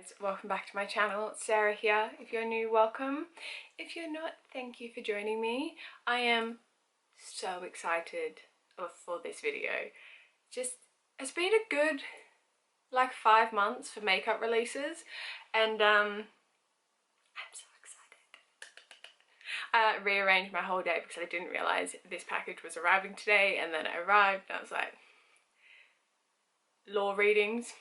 Guys, welcome back to my channel. It's Sarah here. If you're new, welcome. If you're not, thank you for joining me. I am so excited for this video. It's been a good like 5 months for makeup releases, and I'm so excited. I rearranged my whole day because I didn't realize this package was arriving today, and then it arrived and I was like, law readings,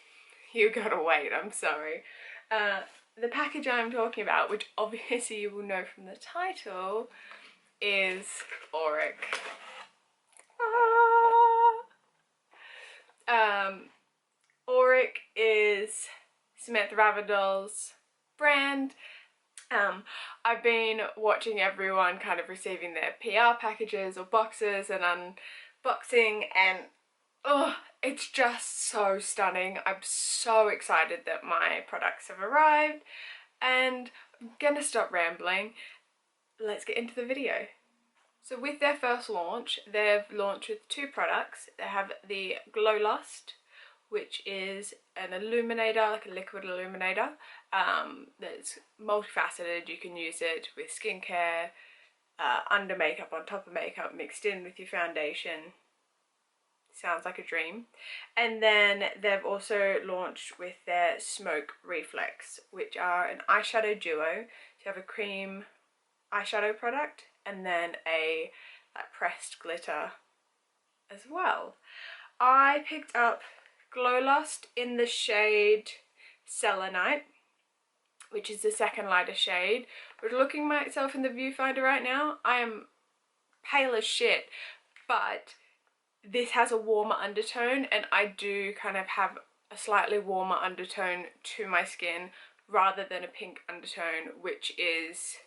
you gotta wait, I'm sorry. The package I'm talking about, which obviously you will know from the title, is Auric. Auric is Samantha Ravindell's brand. I've been watching everyone kind of receiving their PR packages or boxes and unboxing, and oh, it's just so stunning. I'm so excited that my products have arrived, and I'm gonna stop rambling. Let's get into the video. So with their first launch, they've launched with 2 products. They have the Glow Lust, which is an illuminator, like a liquid illuminator, that's multifaceted. You can use it with skincare, under makeup, on top of makeup, mixed in with your foundation. Sounds like a dream. And then they've also launched with their Smoke Reflex, which are an eyeshadow duo. So you have a cream eyeshadow product and then a like pressed glitter as well. I picked up Glow Lust in the shade Selenite, which is the second lighter shade. But looking myself in the viewfinder right now, I am pale as shit, but this has a warmer undertone, and I do kind of have a slightly warmer undertone to my skin rather than a pink undertone, which is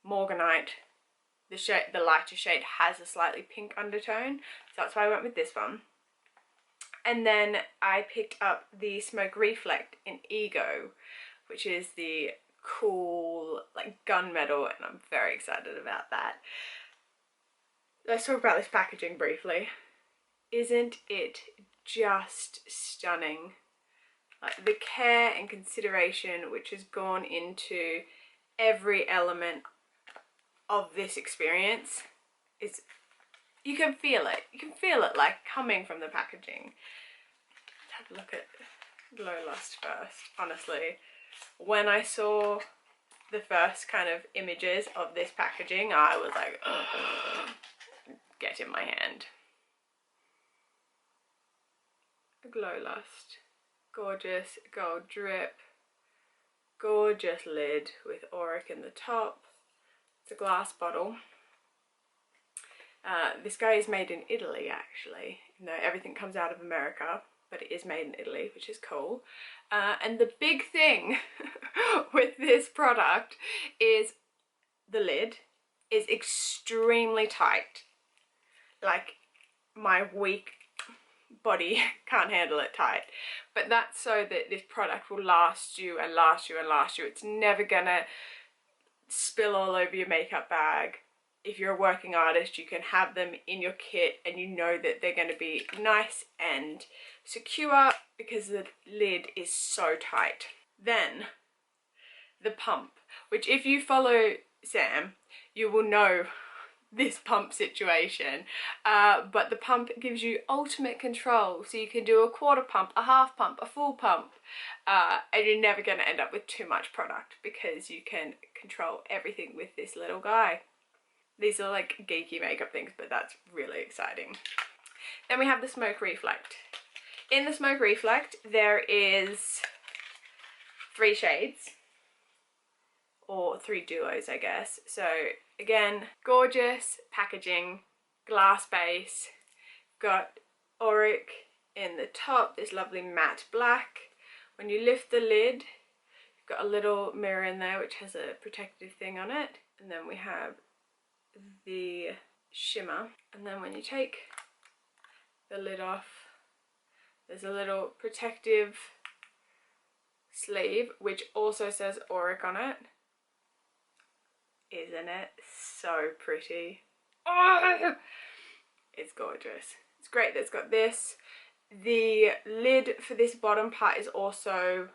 Morganite. The lighter shade has a slightly pink undertone, so that's why I went with this one. And then I picked up the Smoke Reflect in Eyeko, which is the cool like gunmetal, and I'm very excited about that. Let's talk about this packaging briefly. Isn't it just stunning? Like the care and consideration which has gone into every element of this experience is, you can feel it. You can feel it like coming from the packaging. Let's have a look at Glow Lust first. Honestly, when I saw the first kind of images of this packaging, I was like, oh, get in my hand. Glow Lust, gorgeous gold drip, gorgeous lid with Auric in the top. It's a glass bottle. This guy is made in Italy actually, even though everything comes out of America, but it is made in Italy, which is cool. And the big thing with this product is the lid is extremely tight. Like my weak body can't handle it tight, but that's so that this product will last you and last you and last you. It's never gonna spill all over your makeup bag. If you're a working artist, you can have them in your kit and you know that they're going to be nice and secure because the lid is so tight. Then the pump, which if you follow Sam, you will know this pump situation, but the pump gives you ultimate control, so you can do a quarter pump, a half pump, a full pump, and you're never going to end up with too much product because you can control everything with this little guy. These are like geeky makeup things, but that's really exciting. Then we have the Smoke Reflect. In the Smoke Reflect there is 3 shades, or 3 duos I guess. So again, gorgeous packaging, glass base, got Auric in the top, this lovely matte black. When you lift the lid, you've got a little mirror in there which has a protective thing on it, and then we have the shimmer. And then when you take the lid off, there's a little protective sleeve which also says Auric on it. Isn't it so pretty? Oh, it's gorgeous. It's great that it's got this. The lid for this bottom part is also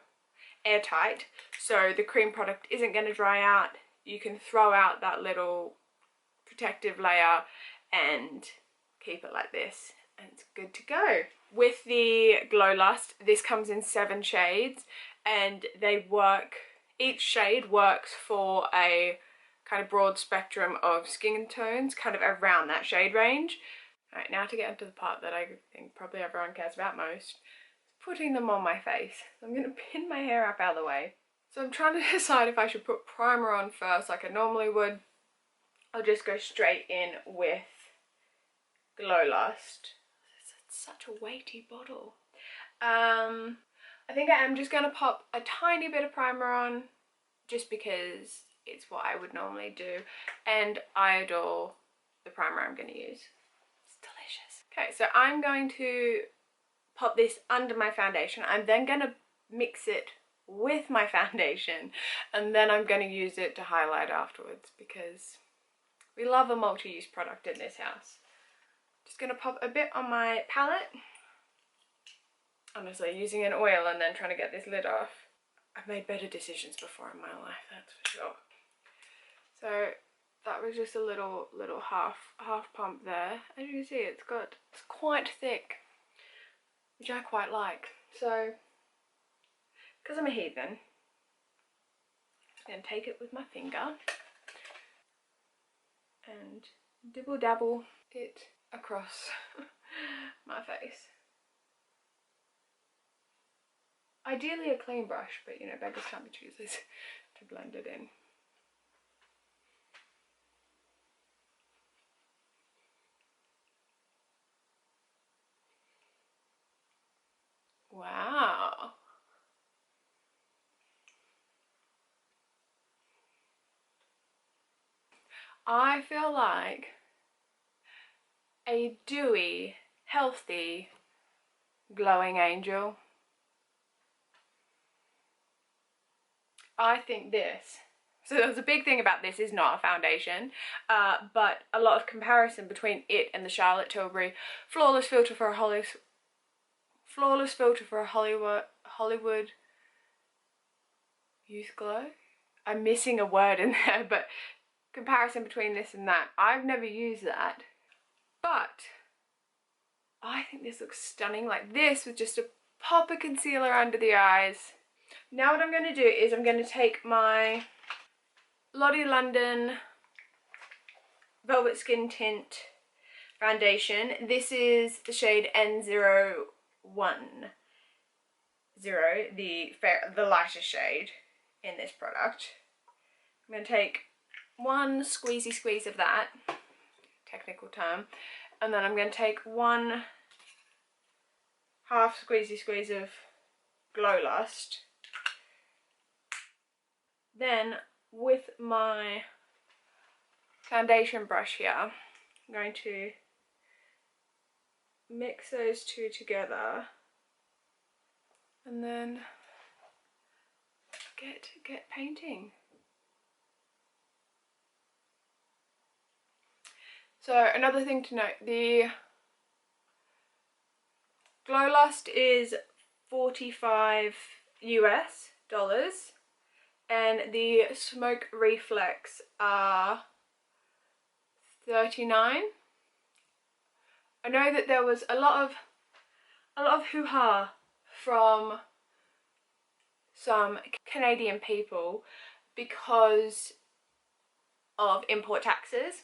airtight, so the cream product isn't going to dry out. You can throw out that little protective layer and keep it like this, and it's good to go. With the Glow Lust, this comes in 7 shades, and they work, each shade works for a kind of broad spectrum of skin tones, kind of around that shade range. Alright, now to get into the part that I think probably everyone cares about most, putting them on my face. I'm going to pin my hair up out of the way. So I'm trying to decide if I should put primer on first like I normally would. I'll just go straight in with Glow Lust. It's such a weighty bottle. I think I am just going to pop a tiny bit of primer on just because it's what I would normally do, and I adore the primer I'm going to use. It's delicious. Okay, so I'm going to pop this under my foundation. I'm then going to mix it with my foundation, and then I'm going to use it to highlight afterwards because we love a multi-use product in this house. Just going to pop a bit on my palette. Honestly, using an oil and then trying to get this lid off. I've made better decisions before in my life, that's for sure. So that was just a little half pump there. As you can see, it's quite thick, which I quite like. So, because I'm a heathen, I'm going to take it with my finger and dibble dabble it across my face. Ideally a clean brush, but you know, beggars can't be choosers, to blend it in. Wow. I feel like a dewy, healthy, glowing angel. I think this. So there's a big thing about this is not a foundation, but a lot of comparison between it and the Charlotte Tilbury Flawless Filter for a Hollywood Youth Glow. I'm missing a word in there, but comparison between this and that. I've never used that, but I think this looks stunning. Like this with just a pop of concealer under the eyes. Now what I'm going to do is I'm going to take my Lottie London Velvet Skin Tint foundation. This is the shade N010, the lightest shade in this product. I'm going to take one squeezy squeeze of that, technical term, and then I'm going to take one half squeezy squeeze of Glow Lust. Then with my foundation brush here, I'm going to mix those two together and then get painting. So another thing to note, the Glow Lust is $45 US, and the Smoke Reflex are $39. I know that there was a lot of hoo-ha from some Canadian people because of import taxes,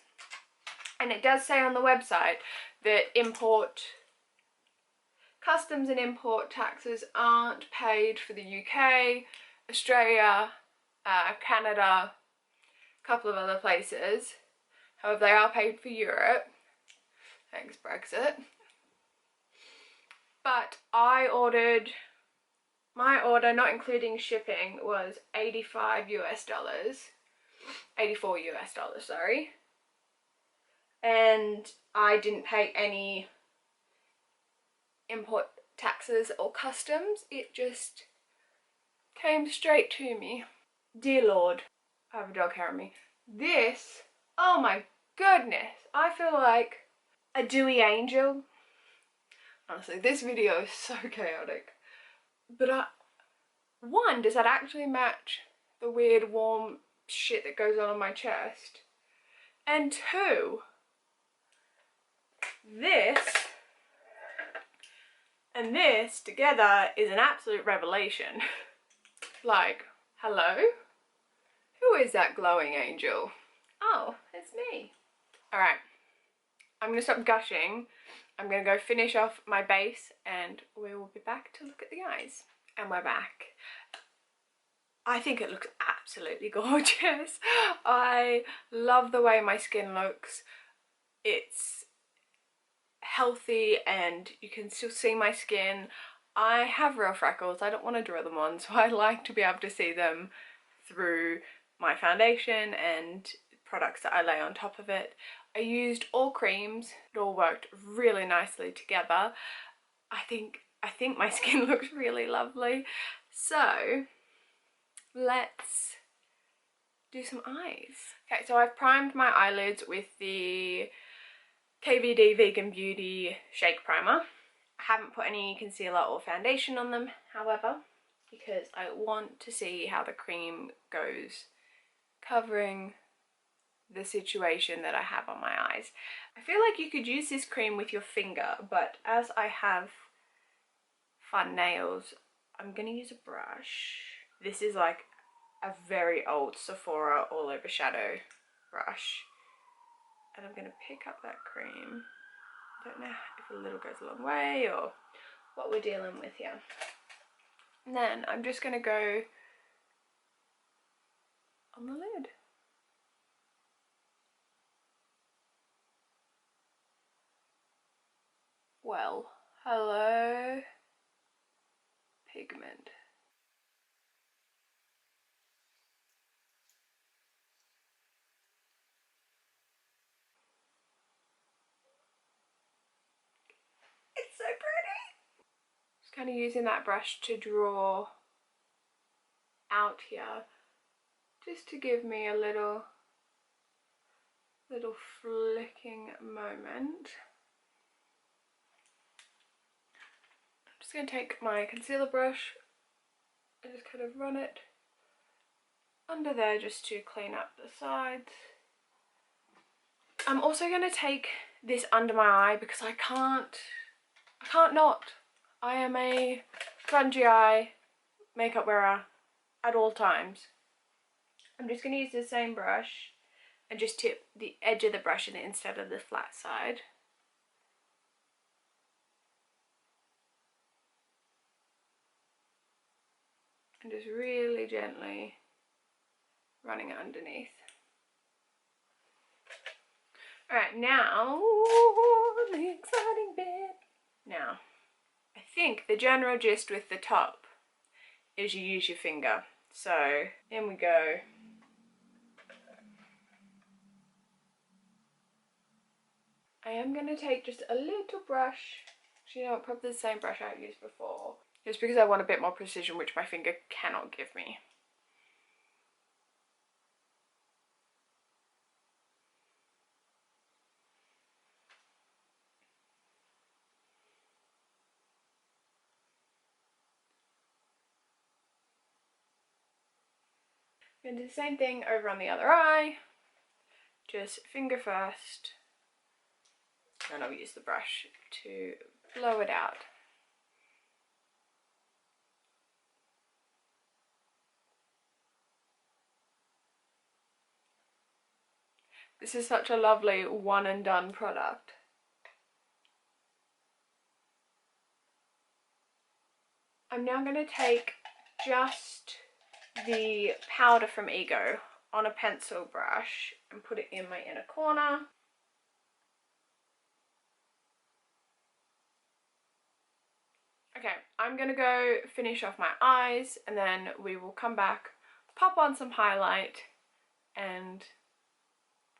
and it does say on the website that customs and import taxes aren't paid for the UK, Australia, Canada, a couple of other places. However, they are paid for Europe, thanks Brexit. But my order, not including shipping, was $85 US, $84 US, sorry. And I didn't pay any import taxes or customs. It just came straight to me. Dear Lord, I have a dog hair on me. This, oh my goodness, I feel like a dewy angel. Honestly, this video is so chaotic, but one, does that actually match the weird warm shit that goes on my chest? And two, this and this together is an absolute revelation. Like, hello? Who is that glowing angel? Oh, it's me. Alright, I'm gonna stop gushing. I'm gonna go finish off my base and we will be back to look at the eyes. And we're back. I think it looks absolutely gorgeous. I love the way my skin looks. It's healthy and you can still see my skin. I have real freckles. I don't want to draw them on, so I like to be able to see them through my foundation and products that I lay on top of it. I used all creams. It all worked really nicely together. I think my skin looks really lovely. So let's do some eyes. Okay, so I've primed my eyelids with the KVD Vegan Beauty Shake Primer. I haven't put any concealer or foundation on them, however, because I want to see how the cream goes covering the situation that I have on my eyes. I feel like you could use this cream with your finger, but as I have fun nails, I'm gonna use a brush. This is like a very old Sephora all over shadow brush. And I'm gonna pick up that cream. Don't know if a little goes a long way or what we're dealing with here. And then I'm just gonna go on the lid. Well, hello, pigment. It's so pretty. Just kind of using that brush to draw out here, just to give me a little flicking moment. I'm just going to take my concealer brush and just kind of run it under there just to clean up the sides. I'm also going to take this under my eye because I can't not. I am a grungy eye makeup wearer at all times. I'm just going to use the same brush and just tip the edge of the brush in it instead of the flat side. And just really gently running it underneath. Alright, now the exciting bit. Now, I think the general gist with the top is you use your finger. So, in we go. I am going to take just a little brush. Actually, you know what, probably the same brush I've used before. Just because I want a bit more precision, which my finger cannot give me. I'm going to do the same thing over on the other eye. Just finger first. And I'll use the brush to blow it out. This is such a lovely one and done product. I'm now going to take just the powder from Eyeko on a pencil brush and put it in my inner corner. Okay, I'm going to go finish off my eyes and then we will come back, pop on some highlight and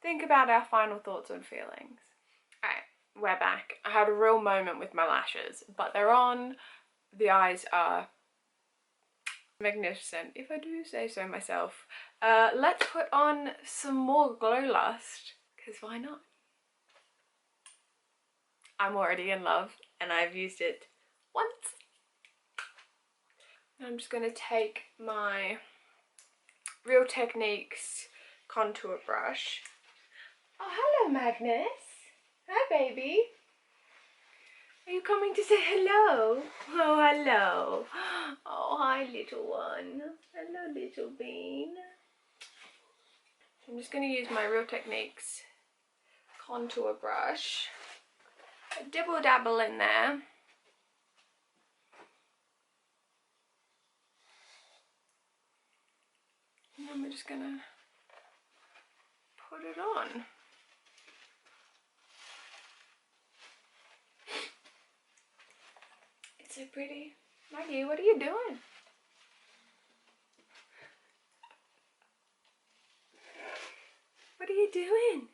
think about our final thoughts and feelings. Alright, we're back. I had a real moment with my lashes, but they're on. The eyes are magnificent, if I do say so myself. Let's put on some more Glow Lust, because why not? I'm already in love and I've used it once. I'm just going to take my Real Techniques contour brush. Oh, hello, Magnus. Hi, baby. Are you coming to say hello? Oh, hello. Oh, hi, little one. Hello, little bean. I'm just going to use my Real Techniques contour brush. A dibble dabble in there. And then we're just going to put it on. It's so pretty. Maggie, what are you doing? What are you doing?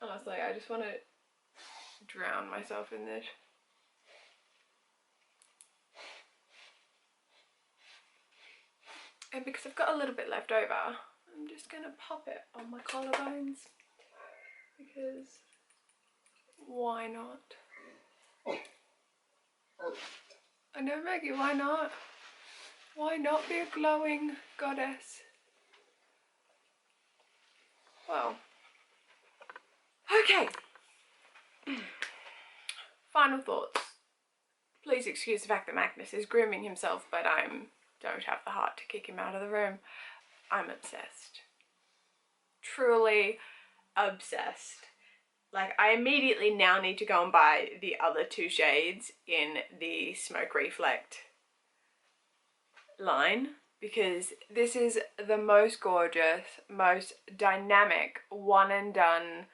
Honestly, I just want to drown myself in this. And because I've got a little bit left over, I'm just going to pop it on my collarbones. Because why not? I know, Maggie, why not? Why not be a glowing goddess? Well, okay. Final thoughts. Please excuse the fact that Magnus is grooming himself, but I don't have the heart to kick him out of the room. I'm obsessed. Truly obsessed. Like, I immediately now need to go and buy the other two shades in the Smoke Reflect line, because this is the most gorgeous, most dynamic, one and done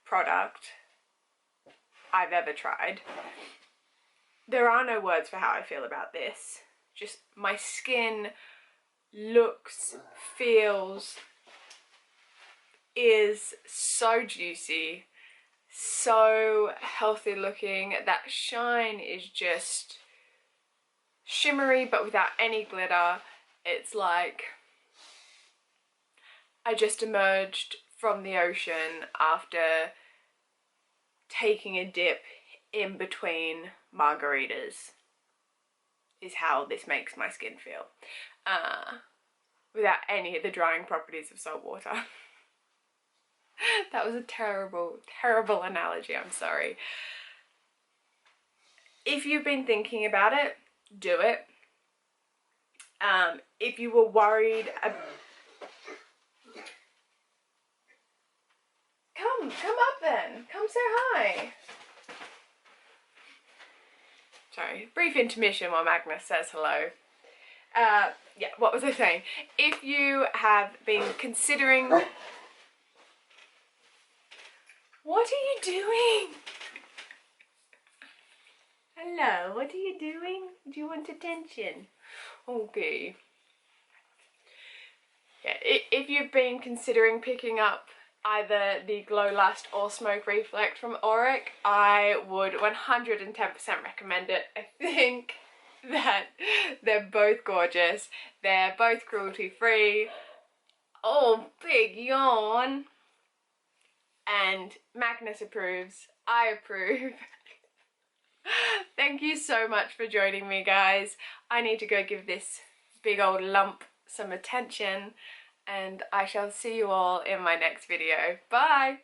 product I've ever tried. There are no words for how I feel about this. Just my skin looks, feels, is so juicy, so healthy looking. That shine is just shimmery but without any glitter. It's like I just emerged from the ocean after taking a dip in between margaritas, is how this makes my skin feel, without any of the drying properties of salt water. That was a terrible, terrible analogy, I'm sorry. If you've been thinking about it, do it. If you were worried, come up then, come say hi. Sorry, brief intermission while Magnus says hello. Yeah, what was I saying? If you have been considering... What are you doing? Hello, what are you doing? Do you want attention? Okay. Yeah, if you've been considering picking up either the Glow Lust or Smoke Reflect from Auric, I would 110% recommend it. I think that they're both gorgeous. They're both cruelty free. Oh, big yawn. And Magnus approves. I approve. Thank you so much for joining me, guys. I need to go give this big old lump some attention, and I shall see you all in my next video. Bye!